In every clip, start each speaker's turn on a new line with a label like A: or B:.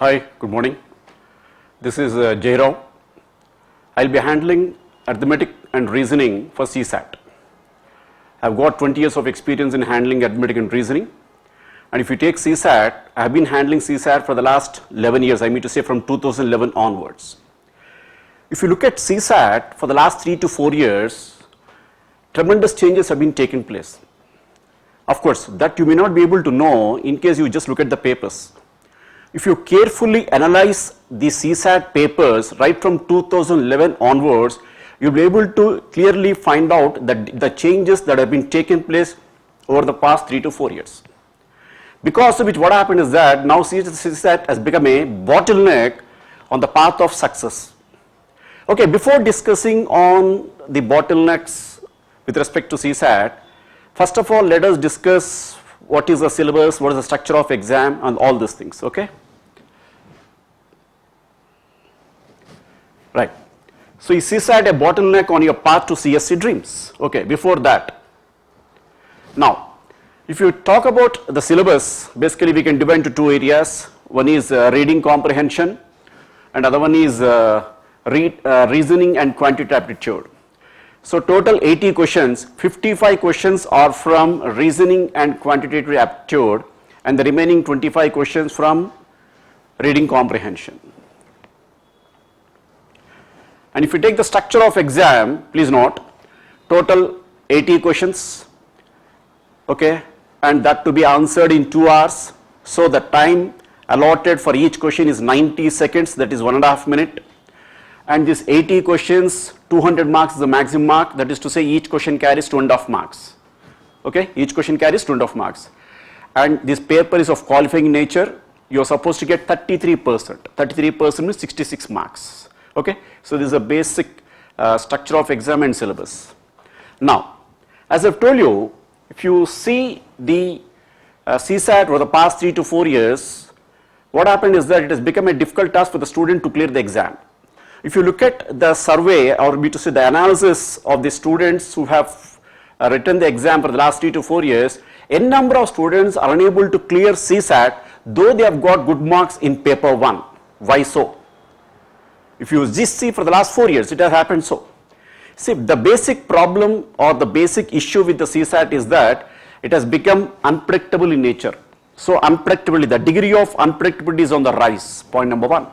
A: Hi, good morning. This is Jairao. I'll be handling arithmetic and reasoning for CSAT. I've got 20 years of experience in handling arithmetic and reasoning. And if you take CSAT, I've been handling CSAT for the last 11 years, I mean to say from 2011 onwards. If you look at CSAT for the last 3 to 4 years, tremendous changes have been taking place. Of course, that you may not be able to know in case you just look at the papers. If you carefully analyze the CSAT papers right from 2011 onwards, you'll be able to clearly find out that the changes that have been taking place over the past 3 to 4 years. Because of which what happened is that now CSAT has become a bottleneck on the path of success. Okay, before discussing on the bottlenecks with respect to CSAT, first of all, let us discuss what is the syllabus, what is the structure of exam and all these things, okay? Right. So is CSAT a bottleneck on your path to CSE dreams? Okay, before that. Now, if you talk about the syllabus, basically we can divide into two areas. One is reading comprehension and other one is reasoning and quantitative aptitude. So total 80 questions, 55 questions are from reasoning and quantitative aptitude and the remaining 25 questions from reading comprehension. And if you take the structure of exam, please note, total 80 questions, okay, and that to be answered in 2 hours. So the time allotted for each question is 90 seconds, that is 1.5 minutes. And this 80 questions, 200 marks is the maximum mark, that is to say each question carries 2.5 marks. Okay, each question carries 2.5 marks. And this paper is of qualifying nature, you are supposed to get 33%. 33% means 66 marks. Okay, so this is a basic structure of exam and syllabus. Now, as I've told you, if you see the CSAT over the past 3 to 4 years, what happened is that it has become a difficult task for the student to clear the exam. If you look at the survey or be to say the analysis of the students who have written the exam for the last 3 to 4 years, n number of students are unable to clear CSAT though they have got good marks in paper 1. Why so? If you just see for the last 4 years, it has happened so. See, the basic problem or the basic issue with the CSAT is that it has become unpredictable in nature. So unpredictability, the degree of unpredictability is on the rise, point number 1.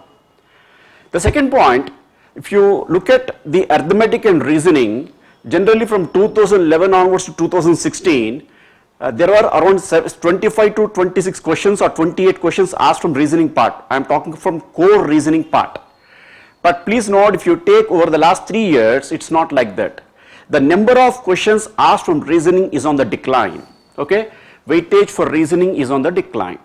A: The second point, if you look at the arithmetic and reasoning, generally from 2011 onwards to 2016, there were around 25 to 26 questions or 28 questions asked from reasoning part. I am talking from core reasoning part. But please note, if you take over the last 3 years, it's not like that. The number of questions asked from reasoning is on the decline. Okay, weightage for reasoning is on the decline.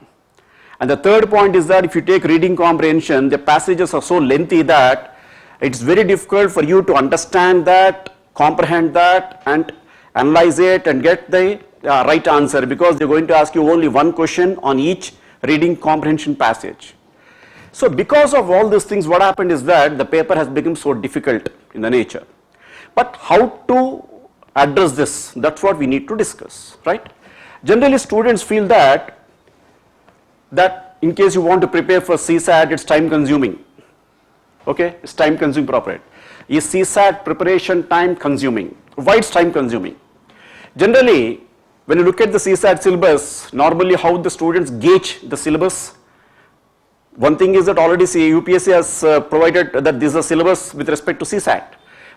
A: And the third point is that if you take reading comprehension, the passages are so lengthy that it's very difficult for you to understand that, comprehend that and analyze it and get the right answer, because they're going to ask you only one question on each reading comprehension passage. So because of all these things, what happened is that the paper has become so difficult in the nature. But how to address this? That's what we need to discuss, right? Generally students feel that in case you want to prepare for CSAT, it's time consuming. Okay, it's time consuming property. Is CSAT preparation time consuming? Why it's time consuming? Generally, when you look at the CSAT syllabus, normally how the students gauge the syllabus. One thing is that already UPSC has provided that this is a syllabus with respect to CSAT.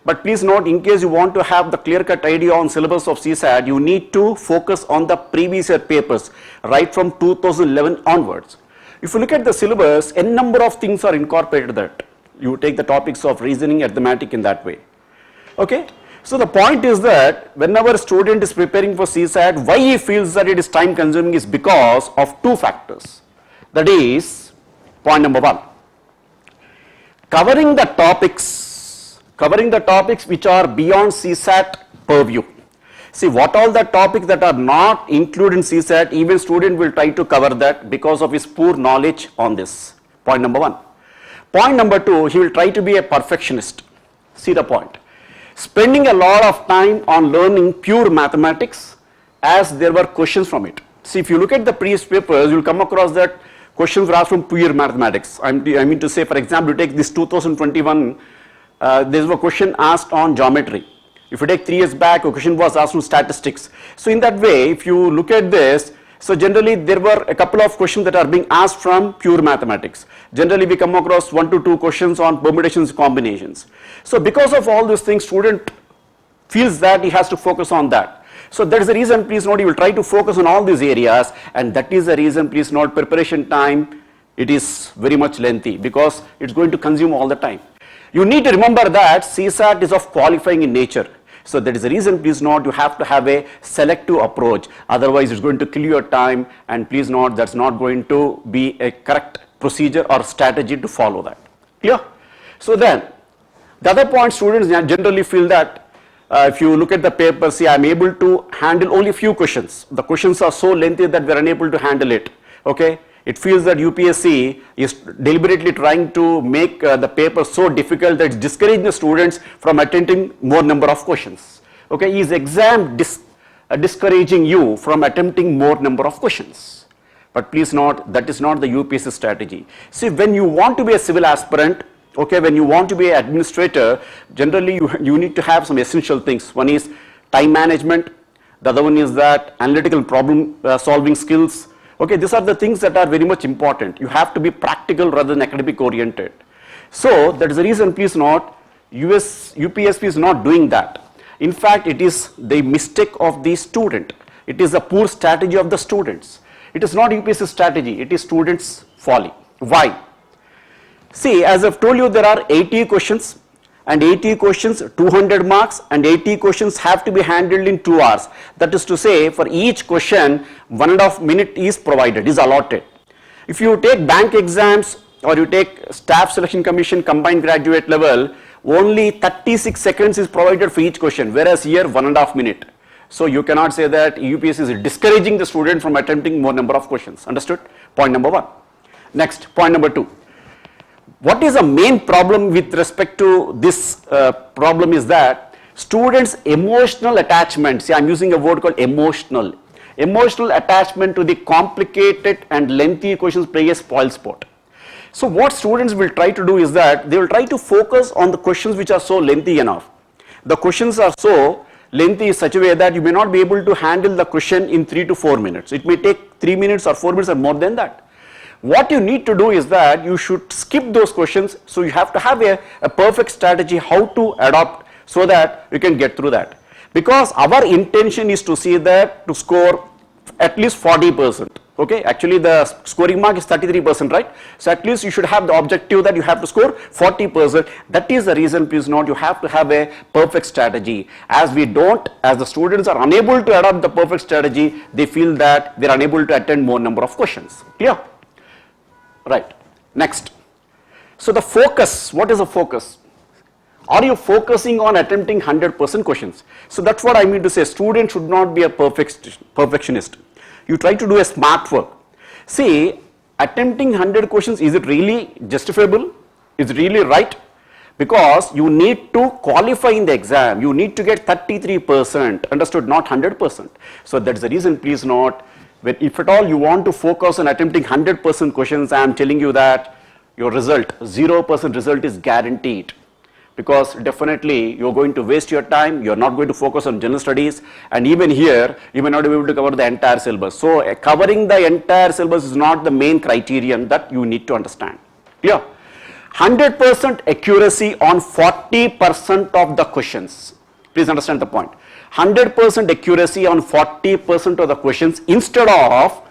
A: But please note, in case you want to have the clear-cut idea on syllabus of CSAT, you need to focus on the previous year papers right from 2011 onwards. If you look at the syllabus, n number of things are incorporated that. You take the topics of reasoning, arithmetic in that way. Okay? So the point is that whenever a student is preparing for CSAT, why he feels that it is time consuming is because of 2 factors. That is, point number 1, covering the topics which are beyond CSAT purview. See, what all the topics that are not included in CSAT, even student will try to cover that because of his poor knowledge on this. Point number 1. Point number 2, he will try to be a perfectionist. See the point. Spending a lot of time on learning pure mathematics as there were questions from it. See, if you look at the previous papers, you will come across that questions were asked from pure mathematics. I mean to say, for example, you take this 2021, there was a question asked on geometry. If you take 3 years back, a question was asked on statistics. So in that way, if you look at this, so generally there were a couple of questions that are being asked from pure mathematics. Generally we come across 1 to 2 questions on permutations, combinations. So because of all these things, student feels that he has to focus on that. So that is the reason, please note, you will try to focus on all these areas, and that is the reason, please note, preparation time, it is very much lengthy because it's going to consume all the time. You need to remember that CSAT is of qualifying in nature. So that is the reason, please note, you have to have a selective approach. Otherwise, it's going to kill your time, and please note, that's not going to be a correct procedure or strategy to follow that. Clear? So then, the other point, students generally feel that if you look at the paper, see, I'm able to handle only few questions. The questions are so lengthy that we're unable to handle it. Okay? It feels that UPSC is deliberately trying to make the paper so difficult that it's discouraging the students from attempting more number of questions. Okay? Is exam discouraging you from attempting more number of questions? But please note, that is not the UPSC strategy. See, when you want to be a civil aspirant, okay, when you want to be an administrator, generally you need to have some essential things. One is time management. The other one is that analytical problem solving skills. Okay, these are the things that are very much important. You have to be practical rather than academic oriented. So that is the reason, please note, UPSC is not doing that. In fact, it is the mistake of the student. It is a poor strategy of the students. It is not UPSC strategy, it is students' folly. Why? See, as I've told you, there are 80 questions, and 80 questions, 200 marks, and 80 questions have to be handled in 2 hours. That is to say, for each question, 1.5 minutes is provided, is allotted. If you take bank exams or you take staff selection commission combined graduate level, only 36 seconds is provided for each question, whereas here 1.5 minutes. So you cannot say that UPSC is discouraging the student from attempting more number of questions. Understood? Point number 1. Next, point number 2. What is the main problem with respect to this problem is that students' emotional attachment, see, I'm using a word called emotional attachment to the complicated and lengthy questions play a spoil sport. So what students will try to do is that they will try to focus on the questions which are so lengthy enough. The questions are so lengthy in such a way that you may not be able to handle the question in 3 to 4 minutes. It may take 3 minutes or 4 minutes or more than that. What you need to do is that you should skip those questions, so you have to have a perfect strategy how to adopt so that you can get through that. Because our intention is to see that to score at least 40%. Okay, actually the scoring mark is 33%, right? So at least you should have the objective that you have to score 40%. That is the reason, please note, you have to have a perfect strategy. As the students are unable to adopt the perfect strategy, they feel that they are unable to attend more number of questions. Clear? Right. Next. So the focus, what is the focus? Are you focusing on attempting 100% questions? So that's what I mean to say. Student should not be a perfectionist. You try to do a smart work. See, attempting 100 questions, is it really justifiable? Is it really right? Because you need to qualify in the exam. You need to get 33%. Understood? Not 100%. So that's the reason, please note, if at all you want to focus on attempting 100% questions, I am telling you that your result, 0% result is guaranteed. Because definitely you are going to waste your time, you are not going to focus on general studies, and even here you may not be able to cover the entire syllabus. So covering the entire syllabus is not the main criterion that you need to understand. Yeah, 100% accuracy on 40% of the questions. Please understand the point. 100% accuracy on 40% of the questions instead of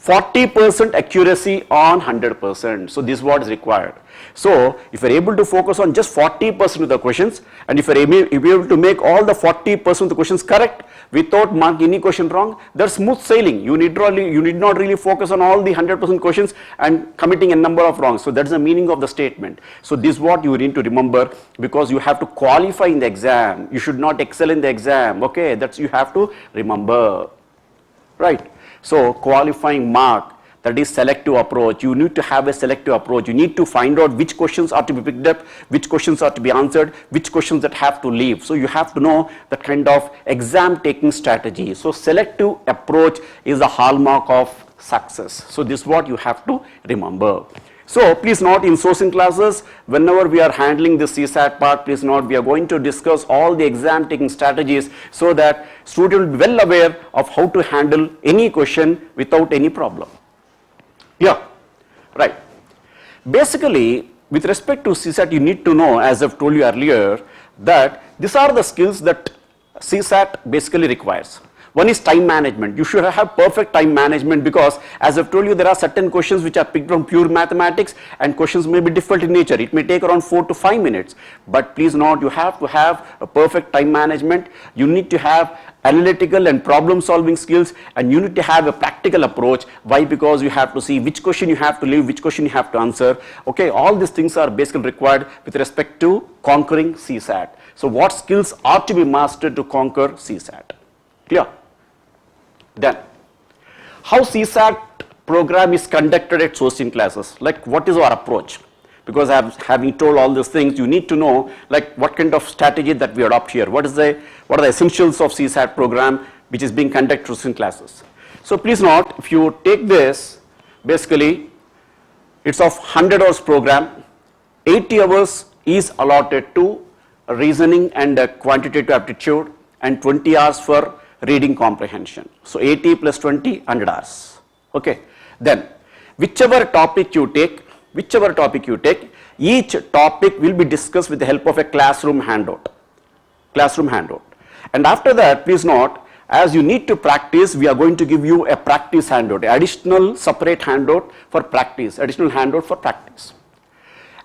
A: 40% accuracy on 100%. So this is what is required. So if you are able to focus on just 40% of the questions, and if you are able to make all the 40% of the questions correct without marking any question wrong, that's smooth sailing. You need not really focus on all the 100% questions and committing a number of wrongs. So that's the meaning of the statement. So this is what you need to remember, because you have to qualify in the exam. You should not excel in the exam. Okay, that's you have to remember. Right. So qualifying mark, that is selective approach. You need to have a selective approach. You need to find out which questions are to be picked up, which questions are to be answered, which questions that have to leave. So you have to know that kind of exam taking strategy. So selective approach is the hallmark of success. So this is what you have to remember. So please note, in Sosin classes, whenever we are handling the CSAT part, please note we are going to discuss all the exam taking strategies so that student will be well aware of how to handle any question without any problem. Yeah, right. Basically, with respect to CSAT, you need to know, as I've told you earlier, that these are the skills that CSAT basically requires. One is time management. You should have perfect time management, because as I've told you, there are certain questions which are picked from pure mathematics, and questions may be difficult in nature. It may take around 4 to 5 minutes. But please note, you have to have a perfect time management. You need to have analytical and problem solving skills, and you need to have a practical approach. Why? Because you have to see which question you have to leave, which question you have to answer. Okay, all these things are basically required with respect to conquering CSAT. So what skills are to be mastered to conquer CSAT? Clear? Then, how CSAT program is conducted at Sosin classes? Like, what is our approach? Because having told all these things, you need to know like what kind of strategy that we adopt here. What are the essentials of CSAT program which is being conducted at Sosin classes? So please note, if you take this, basically it's of 100 hours program. 80 hours is allotted to reasoning and quantitative aptitude, and 20 hours for reading comprehension. So 80 plus 20, 100 hours. Okay. Then whichever topic you take, each topic will be discussed with the help of a classroom handout. And after that, please note, as you need to practice, we are going to give you a practice handout, additional separate handout for practice,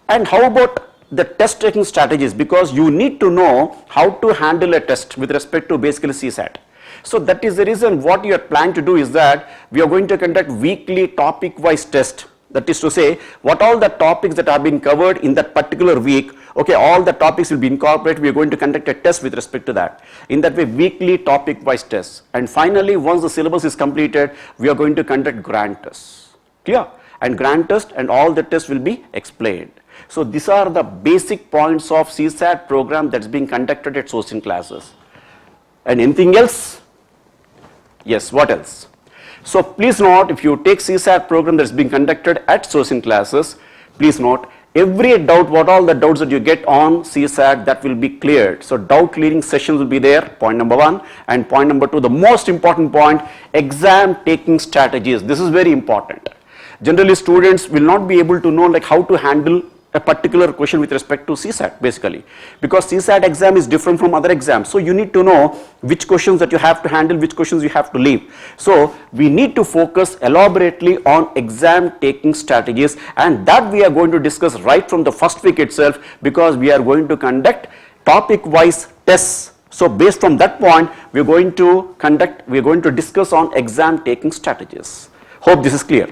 A: And how about the test taking strategies? Because you need to know how to handle a test with respect to basically CSAT. So that is the reason what you are planning to do is that we are going to conduct weekly topic wise test. That is to say, what all the topics that have been covered in that particular week, okay, all the topics will be incorporated. We are going to conduct a test with respect to that. In that way, weekly topic wise tests. And finally, once the syllabus is completed, we are going to conduct grand tests. Clear? And grand test and all the tests will be explained. So these are the basic points of CSAT program that's being conducted at Sosin classes. And anything else? Yes, what else? So please note, if you take CSAT program that's being conducted at Sosin classes, please note every doubt, what all the doubts that you get on CSAT, that will be cleared. So doubt clearing sessions will be there, point number 1. And point number 2, the most important point, exam taking strategies. This is very important. Generally, students will not be able to know like how to handle a particular question with respect to CSAT, basically, because CSAT exam is different from other exams. So you need to know which questions that you have to handle, which questions you have to leave. So we need to focus elaborately on exam taking strategies, and that we are going to discuss right from the first week itself, because we are going to conduct topic wise tests. So based on that point, we are going to discuss on exam taking strategies. Hope this is clear.